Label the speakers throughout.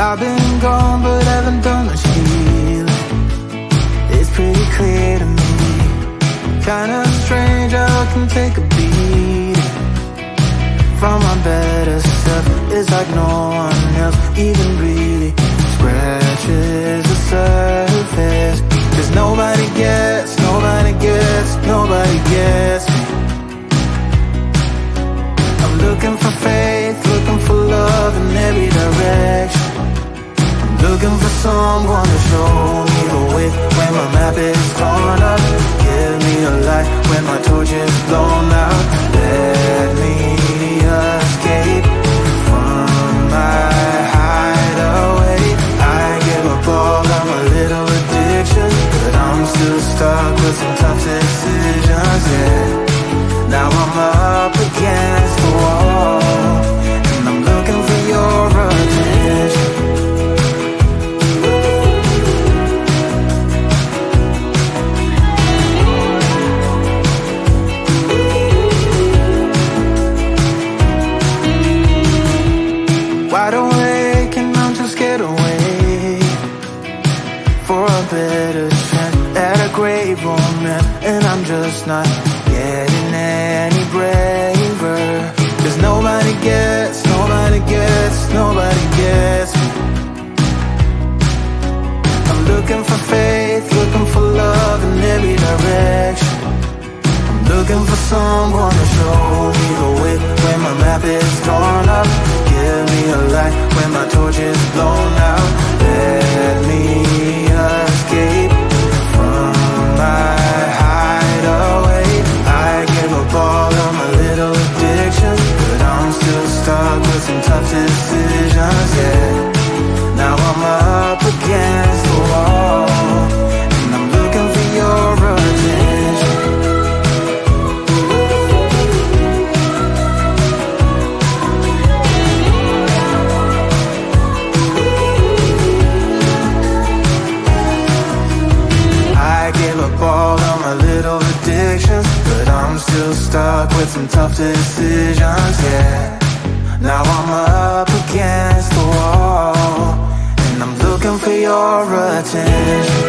Speaker 1: I've been gone but haven't done much healing. It's pretty clear to me, kinda strange how I can take a beating from my better self. It's like no one else even really scratches the surface. 'Cause nobody gets, nobody gets, nobody gets me. I'm looking for faith, looking for love in every direction. I'm looking for someone to show me the way when my map is torn up. Give me a light when my torch is blown out. Let me escape from my hideaway. I give up all of my little addictions, but I'm still stuck with some tough decisions, yeah. Now I'm up against the wall, and I'm looking for your attention. Wide awake and I'm too scared away for a better chance at a great romance, and I'm just not getting any braver. 'Cause nobody gets, nobody gets, nobody gets me. I'm looking for faith, looking for love in every direction. I'm looking for someone to show me the way when my map is torn up. Give me a light when my torch is blown out. Let me escape from my hideaway. I give up all of my little addictions, but I'm still stuck with some tough decisions, yeah. Now I'm up against the wall, and I'm looking for your attention. I give up all of my little addictions, but I'm still stuck with some tough decisions, yeah. Now I'm up against the wall, and I'm looking for your attention.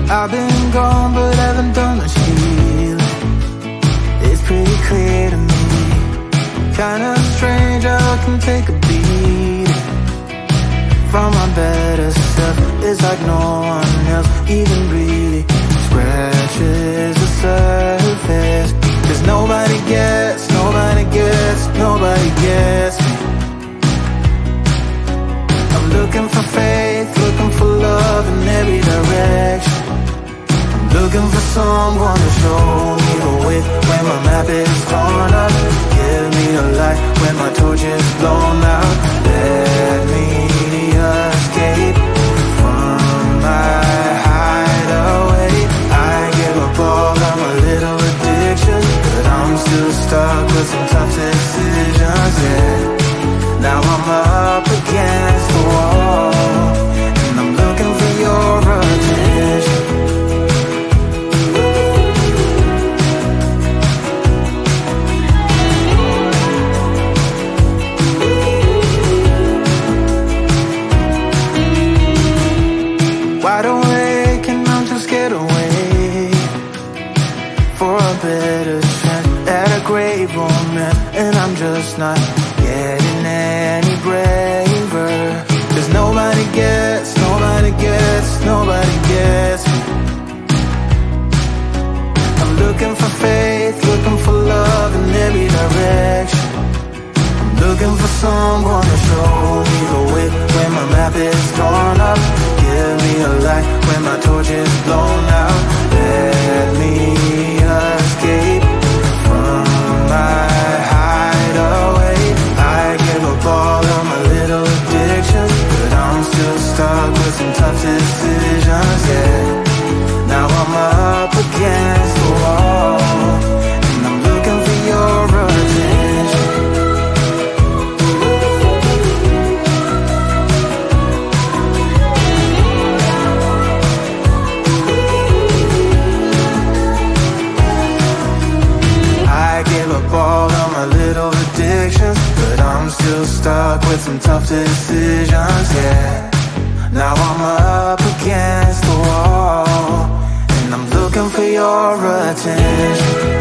Speaker 1: I've been gone but haven't done much healing. It's pretty clear to me, kinda strange how I can take a beating from my better self. It's like no one else even really scratches the surface. 'Cause nobody gets me. I'm looking for faith, looking for love in every direction. I'm looking for someone to show me the way when my map is torn up. Give me a light when my torch is blown out. Let me escape from my hideaway. I give up all of my little addictions, but I'm still stuck with some tough decisions, yeah. Now I'm up against the wall, and I'm looking for your attention. wide awake and I'm just scared away for a better chance at a great romance, and I'm just not getting any braver. 'Cause nobody gets me. I'm looking for faith, looking for love in every direction. I'm looking for someone to show me the way when my map is torn up. Give me a light when my torch is blown out. Let me escape from my hideaway. I give up all of my little addictions, but I'm still stuck with some tough decisions, yeah. Now I'm up against the wall, and I'm looking for your attention. I give up all of my little addictions, but I'm still stuck with some tough decisions, yeah. Now I'm up against the wall, and I'm looking for your attention.